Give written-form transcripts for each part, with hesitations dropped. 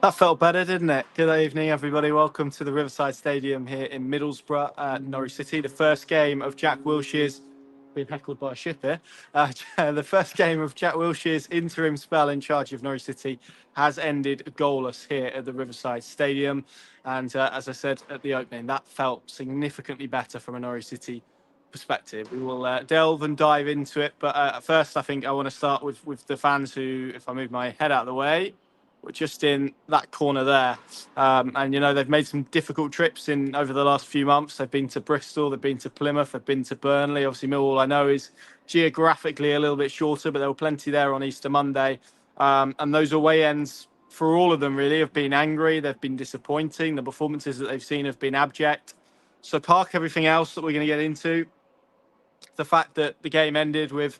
That felt better, didn't it? Good evening, everybody. Welcome to the Riverside Stadium here in Middlesbrough, Norwich City. The first game of Jack Wilshere's been heckled by a ship here. The first game of Jack Wilshere's interim spell in charge of Norwich City has ended goalless here at the Riverside Stadium. And as I said at the opening, that felt significantly better from a Norwich City perspective. We will delve and dive into it. But first, I think I want to start with the fans who, if I move my head out of the way, we're just in that corner there. And, they've made some difficult trips in over the last few months. They've been to Bristol, they've been to Plymouth, they've been to Burnley. Obviously, Millwall, I know, is geographically a little bit shorter, but there were plenty there on Easter Monday. And those away ends, for all of them, really, have been angry. They've been disappointing. The performances that they've seen have been abject. So park everything else that we're going to get into. The fact that the game ended with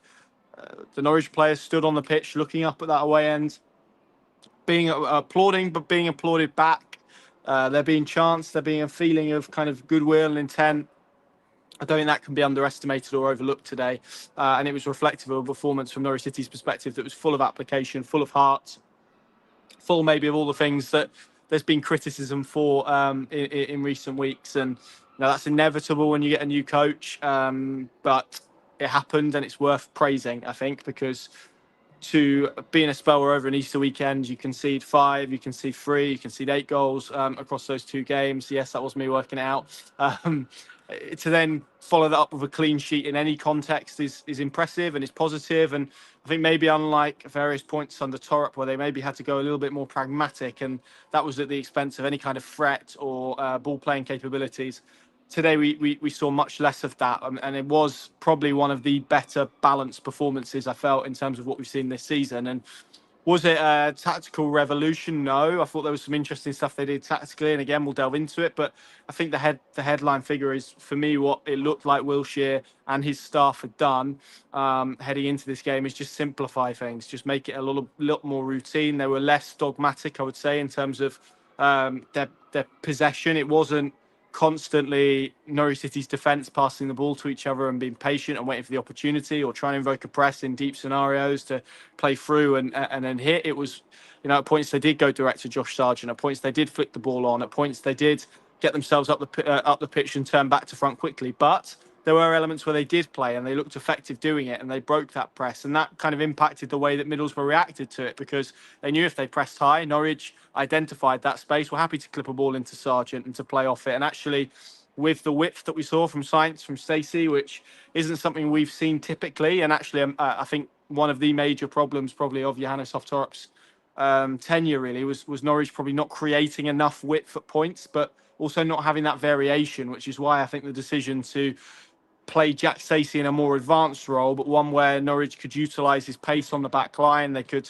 the Norwich players stood on the pitch looking up at that away end, being applauding, but being applauded back. There being chants, there being a feeling of kind of goodwill and intent. I don't think that can be underestimated or overlooked today. And it was reflective of a performance from Norwich City's perspective that was full of application, full of heart, full maybe of all the things that there's been criticism for in recent weeks. And that's inevitable when you get a new coach. But it happened, and it's worth praising, I think, because to be in a spell where over an Easter weekend you concede 5, you concede 3, you concede 8 goals across those 2 games. Yes, that was me working it out. To then follow that up with a clean sheet in any context is impressive and is positive. And I think maybe unlike various points under Torop, where they maybe had to go a little bit more pragmatic, and that was at the expense of any kind of threat or ball playing capabilities. Today we saw much less of that, and it was probably one of the better balanced performances I felt in terms of what we've seen this season. And was it a tactical revolution? No, I thought there was some interesting stuff they did tactically, and again we'll delve into it. But I think the headline figure is, for me, what it looked like Wilshere and his staff had done heading into this game is just simplify things, just make it a little more routine. They were less dogmatic, I would say, in terms of their possession. It wasn't constantly Norwich City's defence passing the ball to each other and being patient and waiting for the opportunity, or trying to invoke a press in deep scenarios to play through and then hit. It was, at points they did go direct to Josh Sargent. At points they did flick the ball on. At points they did get themselves up the pitch and turn back to front quickly. But there were elements where they did play and they looked effective doing it, and they broke that press, and that kind of impacted the way that Middlesbrough reacted to it, because they knew if they pressed high, Norwich identified that space, were happy to clip a ball into Sargent and to play off it. And actually, with the width that we saw from Sainz, from Stacey, which isn't something we've seen typically, and actually I think one of the major problems probably of Johannes Hoftorp's tenure really was Norwich probably not creating enough width at points, but also not having that variation, which is why I think the decision to play Jack Stacey in a more advanced role, but one where Norwich could utilise his pace on the back line. They could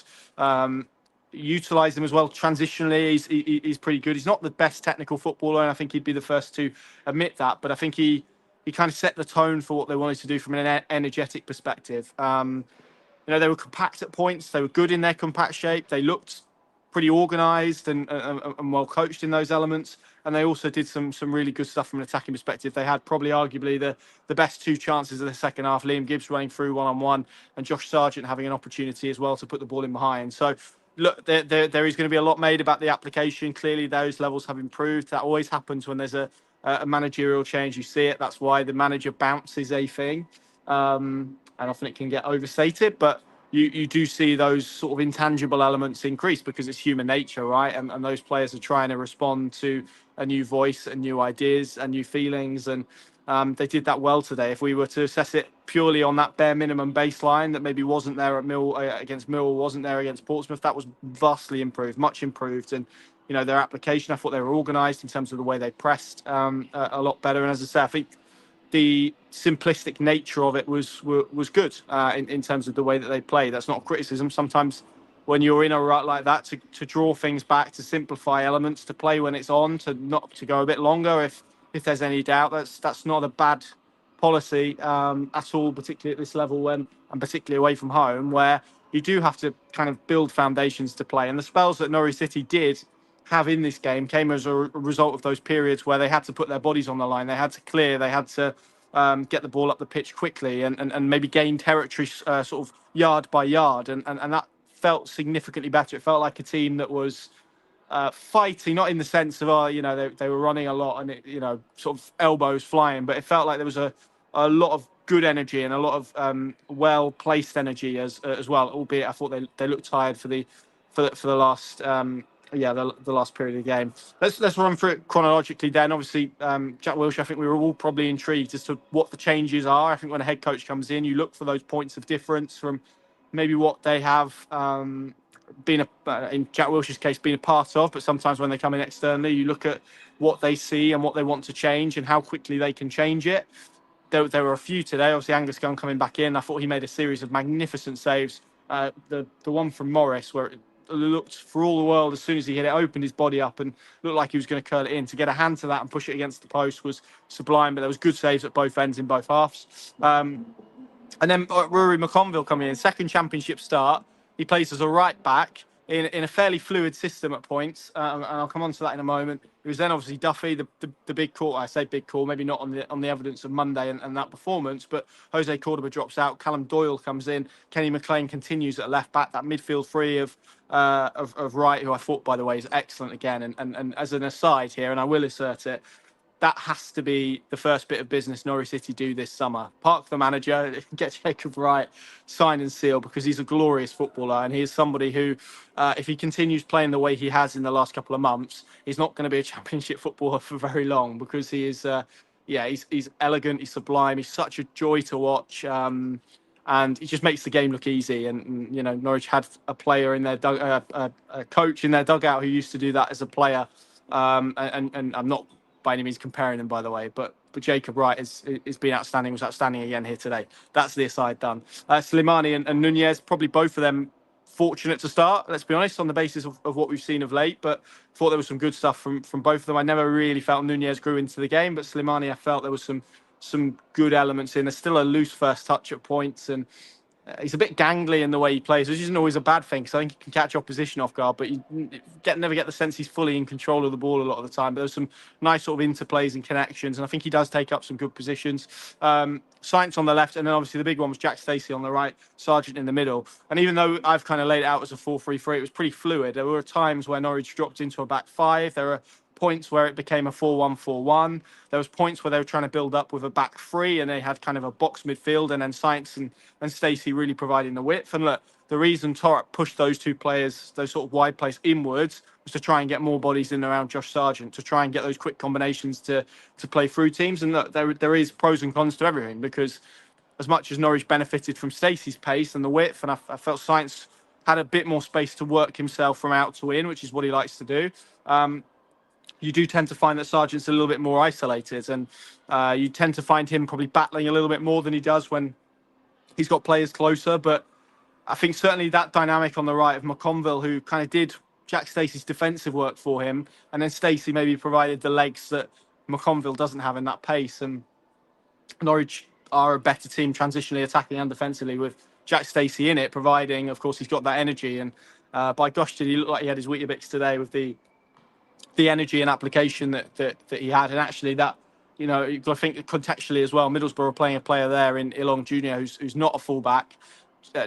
utilise him as well transitionally. He's pretty good. He's not the best technical footballer, and I think he'd be the first to admit that. But I think he kind of set the tone for what they wanted to do from an energetic perspective. They were compact at points. They were good in their compact shape. They looked pretty organised and well coached in those elements. And they also did some really good stuff from an attacking perspective. They had probably arguably the best 2 chances of the second half. Liam Gibbs running through one-on-one, and Josh Sargent having an opportunity as well to put the ball in behind. So, look, there is going to be a lot made about the application. Clearly, those levels have improved. That always happens when there's a managerial change. You see it. That's why the manager bounce is a thing. And often it can get overstated. But you do see those sort of intangible elements increase because it's human nature, right? And those players are trying to respond to a new voice and new ideas and new feelings. And they did that well today. If we were to assess it purely on that bare minimum baseline that maybe wasn't there at against Mill, wasn't there against Portsmouth, that was vastly improved, much improved. And, their application, I thought they were organised in terms of the way they pressed a lot better. And as I say, I think the simplistic nature of it was good in terms of the way that they play. That's not a criticism. Sometimes when you're in a rut like that, to draw things back, to simplify elements, to play when it's on, to go a bit longer if there's any doubt, that's not a bad policy at all, particularly at this level and particularly away from home, where you do have to kind of build foundations to play. And the spells that Norwich City did have in this game came as a result of those periods where they had to put their bodies on the line. They had to clear. They had to get the ball up the pitch quickly and maybe gain territory sort of yard by yard. And that felt significantly better. It felt like a team that was fighting, not in the sense of, they were running a lot and sort of elbows flying, but it felt like there was a lot of good energy and a lot of well placed energy as well. Albeit I thought they looked tired for the last the last period of the game. Let's run through it chronologically. Then obviously Jack Wilshere. I think we were all probably intrigued as to what the changes are. I think when a head coach comes in, you look for those points of difference from maybe what they have been in Jack Wilshere's case been a part of, but sometimes when they come in externally, you look at what they see and what they want to change and how quickly they can change it. There were a few today. Obviously, Angus Gunn coming back in. I thought he made a series of magnificent saves. The one from Morris, where it looked for all the world, as soon as he hit it, opened his body up and looked like he was going to curl it in. To get a hand to that and push it against the post was sublime. But there was good saves at both ends in both halves. And then Rory McConville coming in, second championship start. He plays as a right back in a fairly fluid system at points, and I'll come on to that in a moment. It was then obviously Duffy, the big call. I say big call, maybe not on the evidence of Monday and that performance, but Jose Cordoba drops out. Callum Doyle comes in. Kenny McLean continues at left back. That midfield three of Wright, who I thought, by the way, is excellent again. And as an aside here, and I will assert it, that has to be the first bit of business Norwich City do this summer. Park the manager, get Jacob Wright, sign and seal, because he's a glorious footballer and he is somebody who, if he continues playing the way he has in the last couple of months, he's not going to be a championship footballer for very long, because he is, he's elegant, he's sublime, he's such a joy to watch. And he just makes the game look easy. And Norwich had a player in their a coach in their dugout who used to do that as a player. And I'm not by any means comparing them, by the way, but Jacob Wright has been outstanding, was outstanding again here today. That's the aside done. Slimani and Nunez, probably both of them fortunate to start, let's be honest, on the basis of what we've seen of late, but thought there was some good stuff from both of them. I never really felt Nunez grew into the game, but Slimani, I felt there was some good elements in. There's still a loose first touch at points, and he's a bit gangly in the way he plays, which isn't always a bad thing, because I think he can catch opposition off guard, but you never get the sense he's fully in control of the ball a lot of the time. But there's some nice sort of interplays and connections, and I think he does take up some good positions. Science on the left, and then obviously the big one was Jack Stacey on the right, Sargent in the middle. And even though I've kind of laid it out as a 4-3-3, it was pretty fluid. There were times where Norwich dropped into a back five. There were points where it became a 4-1-4-1. There was points where they were trying to build up with a back three, and they had kind of a box midfield, and then Science and Stacey really providing the width. And look, the reason Torrett pushed those two players, those sort of wide plays inwards, was to try and get more bodies in around Josh Sargent, to try and get those quick combinations to play through teams. And look, there is pros and cons to everything, because as much as Norwich benefited from Stacey's pace and the width, and I felt Science had a bit more space to work himself from out to in, which is what he likes to do. You do tend to find that Sargent's a little bit more isolated, and you tend to find him probably battling a little bit more than he does when he's got players closer. But I think certainly that dynamic on the right of McConville, who kind of did Jack Stacey's defensive work for him, and then Stacey maybe provided the legs that McConville doesn't have in that pace. And Norwich are a better team transitionally attacking and defensively with Jack Stacey in it, providing, of course, he's got that energy. And by gosh, did he look like he had his Weetabix today with the energy and application that he had. And actually that, I think contextually as well, Middlesbrough are playing a player there in Ilong Jr. who's not a fullback.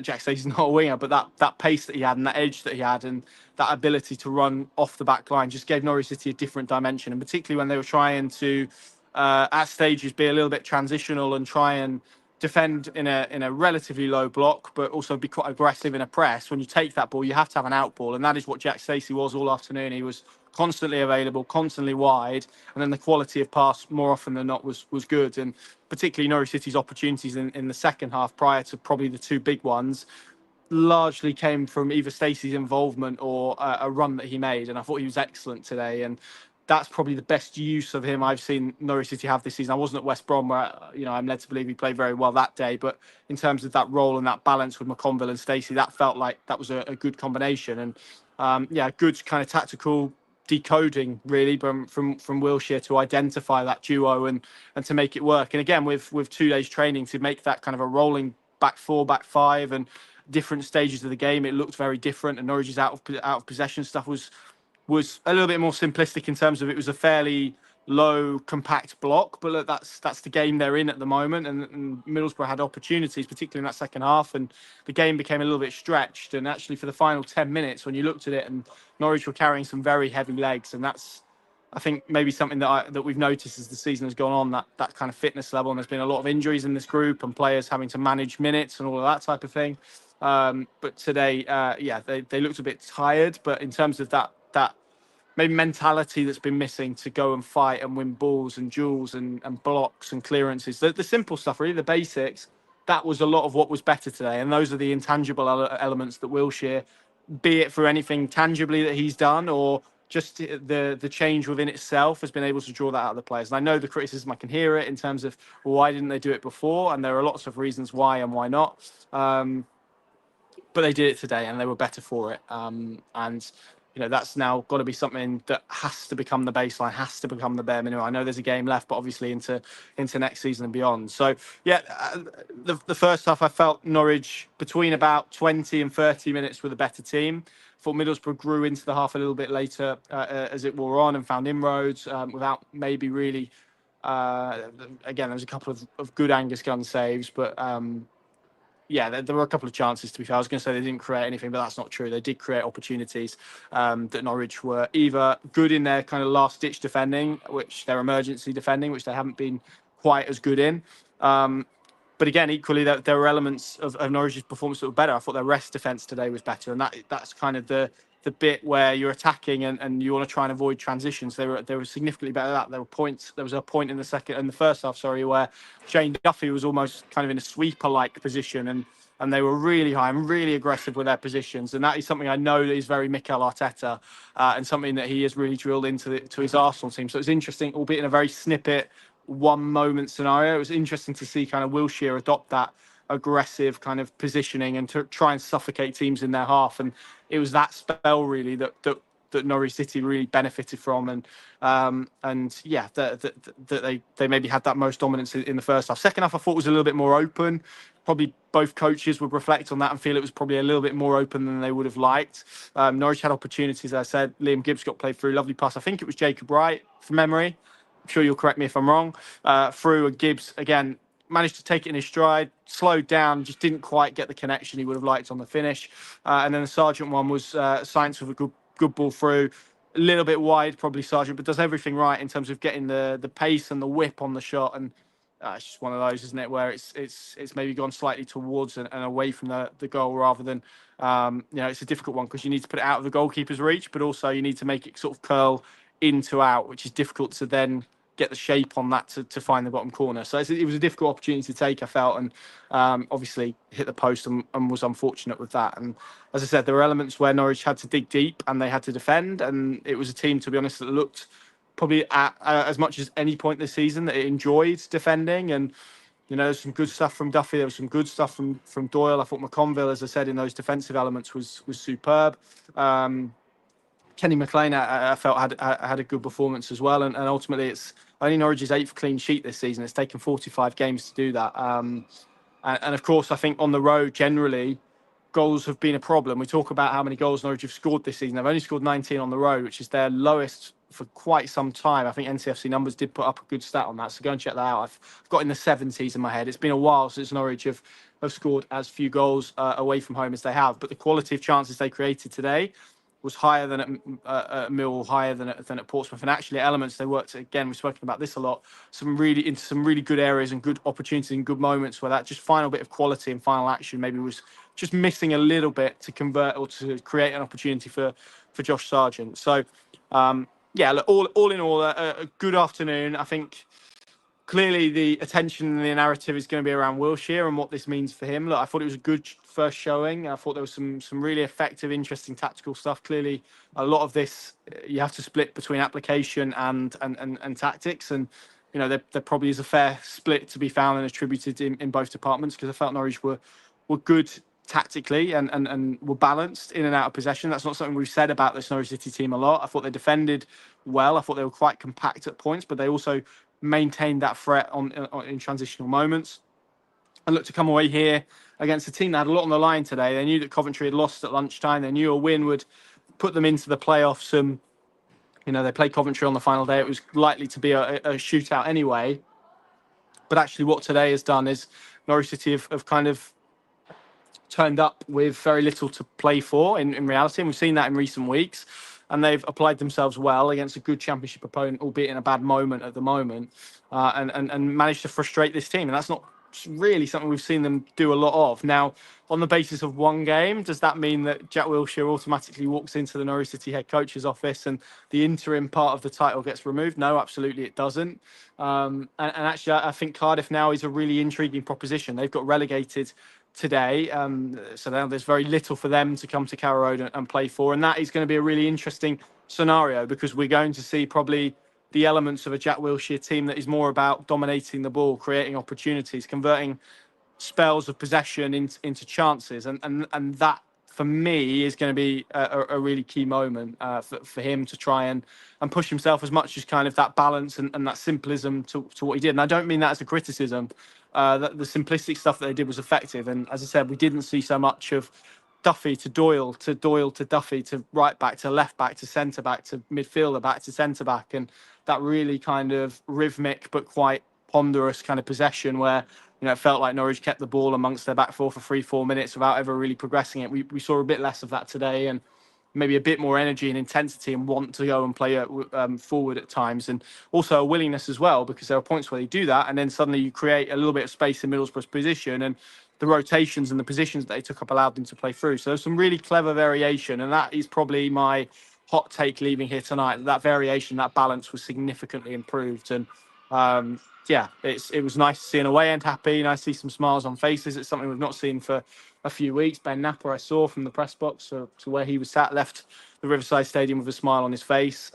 Jack Stacey's not a winger, but that pace that he had and that edge that he had and that ability to run off the back line just gave Norwich City a different dimension. And particularly when they were trying to, at stages, be a little bit transitional and try and defend in a relatively low block, but also be quite aggressive in a press. When you take that ball, you have to have an out ball, and that is what Jack Stacey was all afternoon. He was constantly available, constantly wide, and then the quality of pass more often than not was good. And particularly Norwich City's opportunities in the second half, prior to probably the two big ones, largely came from either Stacey's involvement or a run that he made. And I thought he was excellent today. And that's probably the best use of him I've seen Norwich City have this season. I wasn't at West Brom, where I'm led to believe he played very well that day, but in terms of that role and that balance with McConville and Stacey, that felt like that was a good combination. And good kind of tactical decoding really from Wilshere to identify that duo and to make it work. And again, with 2 days training, to make that kind of a rolling back four, back five, and different stages of the game, it looked very different. And Norwich's out of possession stuff was a little bit more simplistic in terms of it was a fairly low, compact block. But look, that's the game they're in at the moment. And Middlesbrough had opportunities, particularly in that second half, and the game became a little bit stretched. And actually, for the final 10 minutes, when you looked at it, and Norwich were carrying some very heavy legs, and that's, I think, maybe something that we've noticed as the season has gone on, that kind of fitness level. And there's been a lot of injuries in this group and players having to manage minutes and all of that type of thing. But today, they looked a bit tired. But in terms of that maybe mentality that's been missing to go and fight and win balls and duels and blocks and clearances, the simple stuff, really, the basics, that was a lot of what was better today. And those are the intangible elements that Wilshere, be it for anything tangibly that he's done or just the change within itself, has been able to draw that out of the players. And I know the criticism, I can hear it in terms of, well, why didn't they do it before? And there are lots of reasons why and why not. But they did it today, and they were better for it. And that's now got to be something that has to become the baseline, has to become the bare minimum. I know there's a game left, but obviously into next season and beyond. So yeah, the first half I felt Norwich between about 20 and 30 minutes were the better team. I thought Middlesbrough grew into the half a little bit later as it wore on and found inroads without maybe really. Again, there was a couple of good Angus Gunn saves, but. Yeah, there were a couple of chances, to be fair. I was going to say they didn't create anything, but that's not true. They did create opportunities that Norwich were either good in their kind of last-ditch defending, which their emergency defending, which they haven't been quite as good in. But again, equally, there were elements of Norwich's performance that were better. I thought their rest defence today was better, and that's kind of the bit where you're attacking and you want to try and avoid transitions. They were significantly better at that. There was a point in the first half, where Shane Duffy was almost kind of in a sweeper-like position, and they were really high and really aggressive with their positions. And that is something I know that is very Mikel Arteta, and something that he has really drilled into his Arsenal team. So it's interesting, albeit in a very snippet, one moment scenario. It was interesting to see kind of Wilshere adopt that aggressive kind of positioning and to try and suffocate teams in their half. And it was that spell really that Norwich City really benefited from. And yeah, that they maybe had that most dominance in the first half. Second half, I thought was a little bit more open. Probably both coaches would reflect on that and feel it was probably a little bit more open than they would have liked. Norwich had opportunities, as I said. Liam Gibbs got played through, lovely pass. I think it was Jacob Wright from memory. I'm sure you'll correct me if I'm wrong. Through, and Gibbs again managed to take it in his stride, slowed down, just didn't quite get the connection he would have liked on the finish. And then the Sargent one was Science with a good ball through, a little bit wide probably Sargent, but does everything right in terms of getting the pace and the whip on the shot. And it's just one of those, isn't it, where it's maybe gone slightly towards and away from the goal rather than it's a difficult one because you need to put it out of the goalkeeper's reach, but also you need to make it sort of curl in to out, which is difficult to then get the shape on that to find the bottom corner. So it was a difficult opportunity to take, I felt, and obviously hit the post and was unfortunate with that. And as I said, there were elements where Norwich had to dig deep and they had to defend, and it was a team, to be honest, that looked probably at as much as any point this season that it enjoyed defending. And there's some good stuff from Duffy. There was some good stuff from Doyle. I thought McConville, as I said, in those defensive elements was superb. Kenny McLean, I felt had a good performance as well, and ultimately it's only Norwich's 8th clean sheet this season. It's taken 45 games to do that, and of course I think on the road generally goals have been a problem. We talk about how many goals Norwich have scored this season. They've only scored 19 on the road, which is their lowest for quite some time. I think NCFC numbers did put up a good stat on that, so go and check that out. I've got in the 70s in my head. It's been a while since Norwich have scored as few goals away from home as they have, but the quality of chances they created today was higher than at Mill, higher than at Portsmouth, and actually elements they worked again. We've spoken about this a lot. Some really good areas and good opportunities and good moments where that just final bit of quality and final action maybe was just missing a little bit to convert or to create an opportunity for Josh Sargent. So look, all in all, a good afternoon. I think clearly the attention and the narrative is going to be around Wilshere and what this means for him. Look, I thought it was a good first showing. I thought there was some really effective, interesting tactical stuff. Clearly, a lot of this you have to split between application and tactics, and there probably is a fair split to be found and attributed in both departments, because I felt Norwich were good tactically and were balanced in and out of possession. That's not something we've said about this Norwich City team a lot. I thought they defended well. I thought they were quite compact at points, but they also maintained that threat in transitional moments. And look, to come away here against a team that had a lot on the line today. They knew that Coventry had lost at lunchtime. They knew a win would put them into the playoffs They played Coventry on the final day. It was likely to be a shootout anyway. But actually, what today has done is Norwich City have kind of turned up with very little to play for in reality. And we've seen that in recent weeks. And they've applied themselves well against a good Championship opponent, albeit in a bad moment at the moment, and managed to frustrate this team. And that's not really something we've seen them do a lot of. Now, on the basis of one game, does that mean that Jack Wilshere automatically walks into the Norwich City head coach's office and the interim part of the title gets removed? No, absolutely it doesn't. And actually, I think Cardiff now is a really intriguing proposition. They've got relegated today, so now there's very little for them to come to Carrow Road and play for, and that is going to be a really interesting scenario because we're going to see probably the elements of a Jack Wilshere team that is more about dominating the ball, creating opportunities, converting spells of possession into chances, and that for me is going to be a really key moment for him to try and push himself as much as kind of that balance and that simplism to what he did. And I don't mean that as a criticism. That the simplistic stuff that they did was effective, and as I said, we didn't see so much of Duffy to Doyle to Duffy to right back to left back to centre back to midfielder back to centre back, and that really kind of rhythmic but quite ponderous kind of possession where it felt like Norwich kept the ball amongst their back four for 3-4 minutes without ever really progressing it. We saw a bit less of that today, and maybe a bit more energy and intensity and want to go and play forward at times, and also a willingness as well, because there are points where they do that and then suddenly you create a little bit of space in Middlesbrough's position, and the rotations and the positions that they took up allowed them to play through. So there's some really clever variation, and that is probably my hot take leaving here tonight. That variation, that balance was significantly improved, and yeah, it was nice to see an away end happy, nice to see some smiles on faces. It's something we've not seen for a few weeks. Ben Napper, I saw from the press box to where he was sat, left the Riverside Stadium with a smile on his face.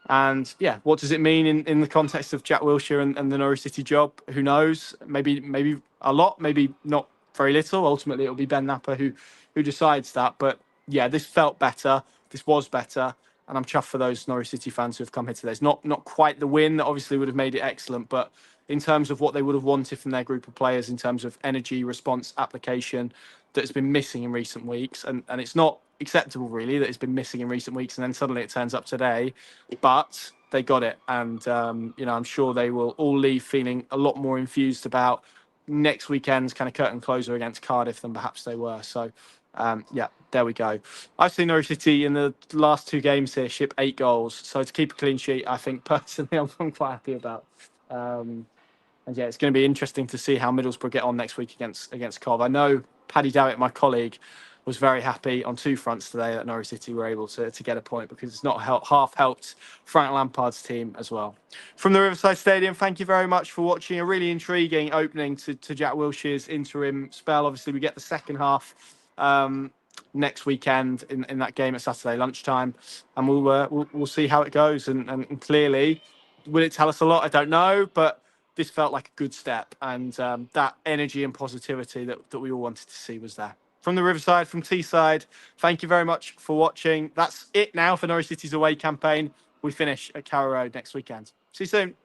And yeah, what does it mean in the context of Jack Wilshere and the Norwich City job? Who knows? Maybe a lot, maybe not very little. Ultimately, it'll be Ben Napper who decides that. But yeah, this felt better. This was better. And I'm chuffed for those Norwich City fans who have come here today. It's not quite the win that obviously would have made it excellent, but in terms of what they would have wanted from their group of players, in terms of energy, response, application, that's been missing in recent weeks. And it's not acceptable, really, that it's been missing in recent weeks and then suddenly it turns up today. But they got it. And, I'm sure they will all leave feeling a lot more infused about next weekend's kind of curtain closer against Cardiff than perhaps they were. So, yeah, there we go. I've seen Norwich City in the last two games here ship 8 goals. So to keep a clean sheet, I think personally I'm quite happy about. And yeah, it's going to be interesting to see how Middlesbrough get on next week against Cov. I know Paddy Dowett, my colleague, was very happy on 2 fronts today that Norwich City were able to get a point, because it's not half helped Frank Lampard's team as well. From the Riverside Stadium, thank you very much for watching. A really intriguing opening to Jack Wilshere's interim spell. Obviously, we get the second half next weekend in that game at Saturday lunchtime, and we'll see how it goes. And clearly, will it tell us a lot? I don't know, but this felt like a good step, and that energy and positivity that we all wanted to see was there. From the Riverside, from Teesside, thank you very much for watching. That's it now for Norwich City's away campaign. We finish at Carrow Road next weekend. See you soon.